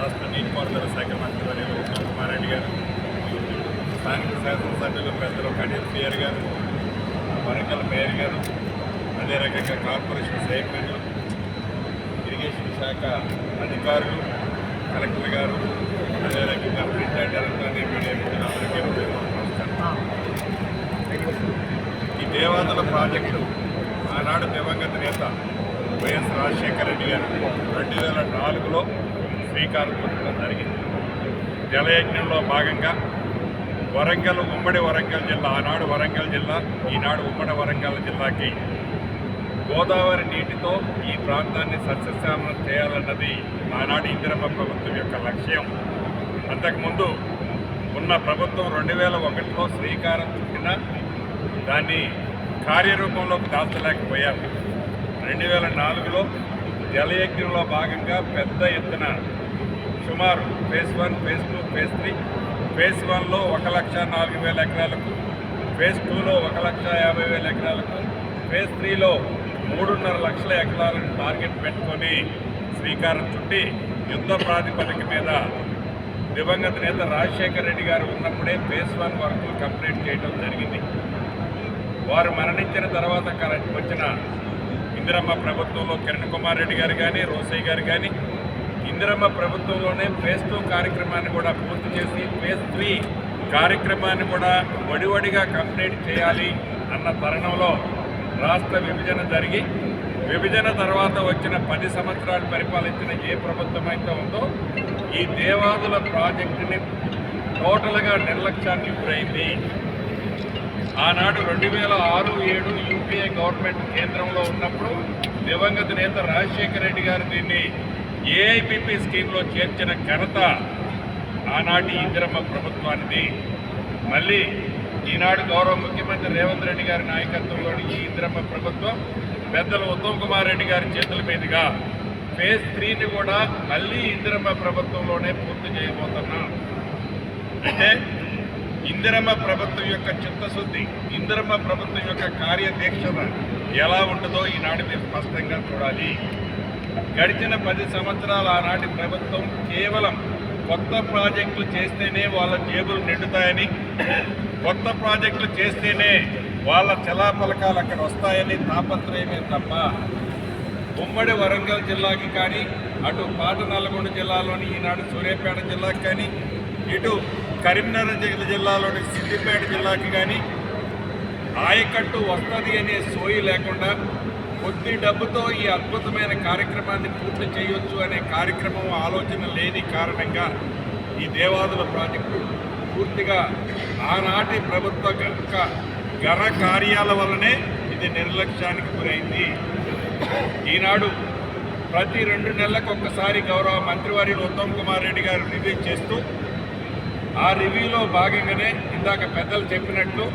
రాష్ట్ర నీటిపారుదల శాఖ మంత్రి వర్యులు ఉత్తమ్ కుమార్ రెడ్డి గారు, స్థానిక శాసనసభ్యులు పెద్దలు కడియం సిఆర్ గారు, వరంగల్ మేయర్ గారు, అదే రకంగా కార్పొరేషన్ చైర్మన్లు, ఇరిగేషన్ శాఖ అధికారులు, కలెక్టర్ గారు, అదే రకంగా ప్రింట్ అండ్ ఎలక్ట్రానిక్ మీడియా మిత్రులందరికీ నమస్కారం. ఈ దేవాదుల ప్రాజెక్టు ఆనాడు దివంగత నేత వైఎస్ రాజశేఖర రెడ్డి గారు 2004లో శ్రీకారం చుట్టడం జరిగింది. జలయజ్ఞంలో భాగంగా వరంగల్, ఉమ్మడి వరంగల్ జిల్లా, ఆనాడు వరంగల్ జిల్లా, ఈనాడు ఉమ్మడి వరంగల్ జిల్లాకి గోదావరి నీటితో ఈ ప్రాంతాన్ని సస్యశ్యామలం చేయాలన్నది ఆనాడు ఇందిరమ్మ ప్రభుత్వం యొక్క లక్ష్యం. అంతకుముందు ఉన్న ప్రభుత్వం 2001లో శ్రీకారం చుట్టిన దాన్ని కార్యరూపంలోకి దాల్చలేకపోయారు. 2004లో జలయజ్ఞంలో భాగంగా పెద్ద ఎత్తున సుమారు ఫేజ్ 1, ఫేజ్ 2, ఫేజ్ 3, ఫేజ్ 1లో 1,04,000 ఎకరాలకు, ఫేజ్ 2లో 1,50,000 ఎకరాలకు, ఫేజ్ 3లో 3.5 లక్షల ఎకరాలను టార్గెట్ పెట్టుకొని శ్రీకారం చుట్టి యుద్ధ ప్రాతిపదిక మీద దివంగత నేత రాజశేఖర రెడ్డి గారు ఉన్నప్పుడే ఫేజ్ 1 వర్కులు కంప్లీట్ చేయడం జరిగింది. వారు మరణించిన తర్వాత వచ్చిన ఇందిరమ్మ ప్రభుత్వంలో కిరణ్ కుమార్ రెడ్డి గారు కానీ, రోసయ్య గారు కానీ, ఇందిరమ్మ ప్రభుత్వంలోనే ఫేజ్ 2 కార్యక్రమాన్ని కూడా పూర్తి చేసి ఫేజ్ 3 కార్యక్రమాన్ని కూడా వడివడిగా కంప్లీట్ చేయాలి అన్న తరుణంలో రాష్ట్ర విభజన జరిగి, విభజన తర్వాత వచ్చిన 10 సంవత్సరాలు పరిపాలించిన ఏ ప్రభుత్వం అయితే ఉందో ఈ దేవాదుల ప్రాజెక్టుని టోటల్గా నిర్లక్ష్యానికి గురైంది. ఆనాడు 2006-07 యూపీఏ గవర్నమెంట్ కేంద్రంలో ఉన్నప్పుడు దివంగత నేత రాజశేఖర రెడ్డి గారు దీన్ని ఏఐపిపి స్కీమ్లో చేర్చిన ఘనత ఆనాటి ఇందిరమ్మ ప్రభుత్వానికి. మళ్ళీ ఈనాడు గౌరవ ముఖ్యమంత్రి రేవంత్ రెడ్డి గారి నాయకత్వంలోని ఈ ఇందిరమ్మ ప్రభుత్వం పెద్దలు ఉత్తమ్ కుమార్ రెడ్డి గారి చేతుల మీదుగా ఫేజ్ 3ని కూడా మళ్ళీ ఇందిరమ్మ ప్రభుత్వంలోనే పూర్తి చేయబోతున్నాం. అంటే ఇందిరమ్మ ప్రభుత్వం యొక్క చిత్తశుద్ధి, ఇందిరమ్మ ప్రభుత్వం యొక్క కార్యదీక్షత ఎలా ఉంటుందో ఈనాడు మీరు స్పష్టంగా చూడాలి. గడిచిన 10 సంవత్సరాలు ఆనాటి ప్రభుత్వం కేవలం కొత్త ప్రాజెక్టులు చేస్తేనే వాళ్ళ జేబులు నిండుతాయని, కొత్త ప్రాజెక్టులు చేస్తేనే వాళ్ళ చలాపలకాలు అక్కడ వస్తాయని తాపత్రయమే తప్ప ఉమ్మడి వరంగల్ జిల్లాకి కానీ, అటు పాత నల్గొండ జిల్లాలోని ఈనాడు సూర్యాపేట జిల్లాకి కానీ, ఇటు కరీంనగర్ జిల్లాలోని సిద్దిపేట జిల్లాకి కానీ ఆయకట్టు వస్తుంది అనే సోయి లేకుండా కొద్ది డబ్బుతో ఈ అద్భుతమైన కార్యక్రమాన్ని పూర్తి చేయొచ్చు అనే కార్యక్రమం ఆలోచన లేని కారణంగా ఈ దేవాదుల ప్రాజెక్టు పూర్తిగా ఆనాటి ప్రభుత్వ ఘన కార్యాల వల్లనే ఇది నిర్లక్ష్యానికి గురైంది. ఈనాడు ప్రతి 2 నెలలకు ఒక్కసారి గౌరవ మంత్రివర్యులు ఉత్తమ్ కుమార్ రెడ్డి గారు రివ్యూ చేస్తూ, ఆ రివ్యూలో భాగంగానే ఇందాక పెద్దలు చెప్పినట్లు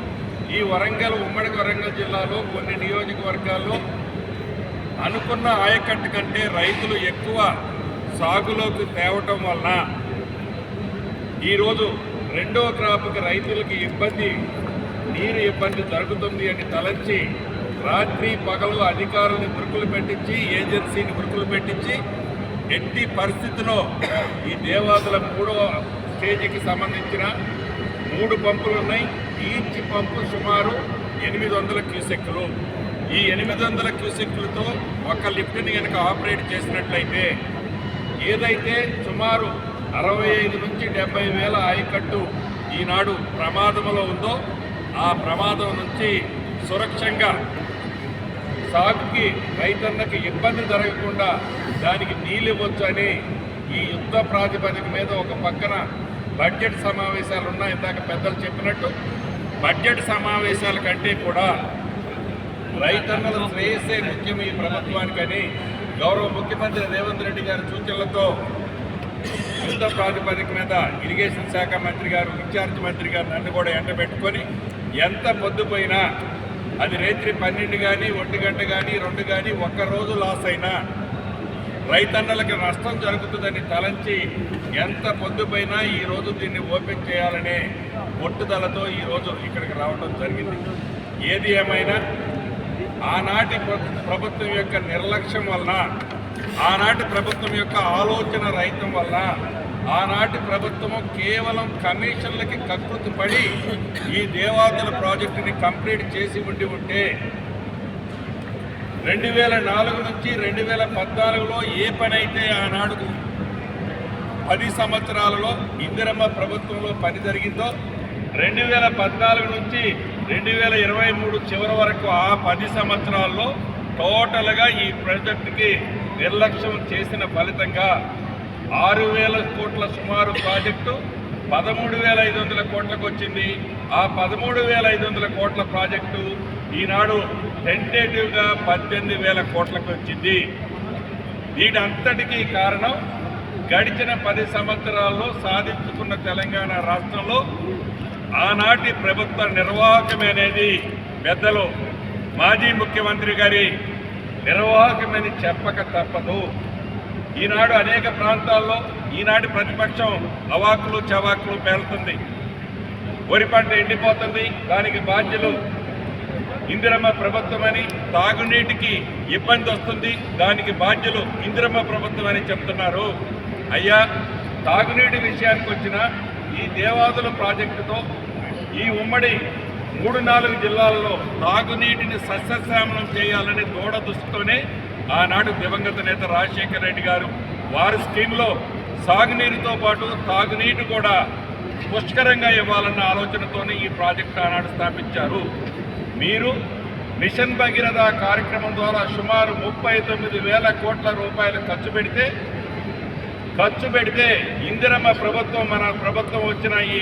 ఈ వరంగల్, ఉమ్మడి వరంగల్ జిల్లాలో కొన్ని నియోజకవర్గాల్లో అనుకున్న ఆయకట్టు కంటే రైతులు ఎక్కువ సాగులోకి తేవటం వలన ఈరోజు రెండో క్రాప్కి రైతులకి నీరు ఇబ్బంది జరుగుతుంది అని తలంచి రాత్రి పగలు అధికారులను గురుకులు పెట్టించి, ఏజెన్సీని గురుకులు పెట్టించి ఎట్టి పరిస్థితిలో ఈ దేవాదుల 3వ స్టేజ్కి సంబంధించిన 3 పంపులు ఉన్నాయి. ఈచ్ పంపు సుమారు 800 క్యూసెక్కులు. ఈ 800 క్యూసెక్కులతో ఒక లిఫ్ట్ని కనుక ఆపరేట్ చేసినట్లయితే ఏదైతే సుమారు 65 నుంచి 70 వేల ఆయకట్టు ఈనాడు ప్రమాదంలో ఉందో ఆ ప్రమాదం నుంచి సురక్షంగా సాగుకి రైతన్నకి ఇబ్బంది జరగకుండా దానికి నీళ్ళు ఇవ్వచ్చు అని ఈ యుద్ధ ప్రాతిపదిక మీద ఒక పక్కన బడ్జెట్ సమావేశాలు ఉన్నాయి. ఇందాక పెద్దలు చెప్పినట్టు బడ్జెట్ సమావేశాల కంటే కూడా రైతన్నల శ్రేయస్సే ముఖ్యం ఈ ప్రభుత్వానికని గౌరవ ముఖ్యమంత్రి రేవంత్ రెడ్డి గారి సూచనలతో యుద్ధ ప్రాతిపదిక మీద ఇరిగేషన్ శాఖ మంత్రి గారు, ఇన్ఛార్జ్ మంత్రి గారు నన్ను కూడా ఎండబెట్టుకొని ఎంత పొద్దుపోయినా అది రాత్రి 12 కానీ 1 గంట కానీ 2 కానీ ఒక్కరోజు లాస్ అయినా రైతన్నలకి నష్టం జరుగుతుందని తలంచి ఎంత పొద్దుపోయినా ఈరోజు దీన్ని ఓపెన్ చేయాలనే పట్టుదలతో ఈరోజు ఇక్కడికి రావడం జరిగింది. ఏది ఏమైనా ఆనాటి ప్రభుత్వం యొక్క నిర్లక్ష్యం వలన ఆనాటి ప్రభుత్వం యొక్క ఆలోచన రహితం వల్ల ఆనాటి ప్రభుత్వము కేవలం కమిషన్లకి కకృతి పడి ఈ దేవాదుల ప్రాజెక్టుని కంప్లీట్ చేసి ఉంటే 2004 నుంచి 2014లో ఏ పని అయితే ఆనాడు 10 సంవత్సరాలలో ఇందిరమ్మ ప్రభుత్వంలో పని జరిగిందో 2014 నుంచి 2023 చివరి వరకు ఆ 10 సంవత్సరాల్లో టోటల్గా ఈ ప్రాజెక్టుకి నిర్లక్ష్యం చేసిన ఫలితంగా 6,000 కోట్ల సుమారు ప్రాజెక్టు 13,500 కోట్లకు వచ్చింది. ఆ 13,500 కోట్ల ప్రాజెక్టు ఈనాడు టెంటేటివ్గా 18,000 కోట్లకు వచ్చింది. వీటంతటికీ కారణం గడిచిన 10 సంవత్సరాల్లో సాధించుకున్న తెలంగాణ రాష్ట్రంలో ఆనాటి ప్రభుత్వ నిర్వాహకమే అనేది పెద్దలు మాజీ ముఖ్యమంత్రి గారి నిర్వాహకమని చెప్పక తప్పదు. ఈనాడు అనేక ప్రాంతాల్లో ఈనాటి ప్రతిపక్షం అవాకులు చవాకులు పేలుతుంది. వరి పంట ఎండిపోతుంది, దానికి బాధ్యులు ఇందిరమ్మ ప్రభుత్వమని, తాగునీటికి ఇబ్బంది వస్తుంది, దానికి బాధ్యులు ఇందిరమ్మ ప్రభుత్వం అని చెప్తున్నారు. అయ్యా, తాగునీటి విషయానికి వచ్చిన ఈ దేవాదుల ప్రాజెక్టుతో ఈ ఉమ్మడి 3-4 జిల్లాల్లో తాగునీటిని సస్యశ్యామలం చేయాలని దూడదృష్టితోనే ఆనాడు దివంగత నేత రాజశేఖర రెడ్డి గారు వారి స్కీమ్లో సాగునీరుతో పాటు తాగునీటి కూడా పుష్కరంగా ఇవ్వాలన్న ఆలోచనతోనే ఈ ప్రాజెక్టు ఆనాడు స్థాపించారు. మీరు మిషన్ భగీరథ కార్యక్రమం ద్వారా సుమారు 39,000 కోట్ల రూపాయలు ఖర్చు పెడితే ఇందిరమ్మ ప్రభుత్వం మన ప్రభుత్వం వచ్చిన ఈ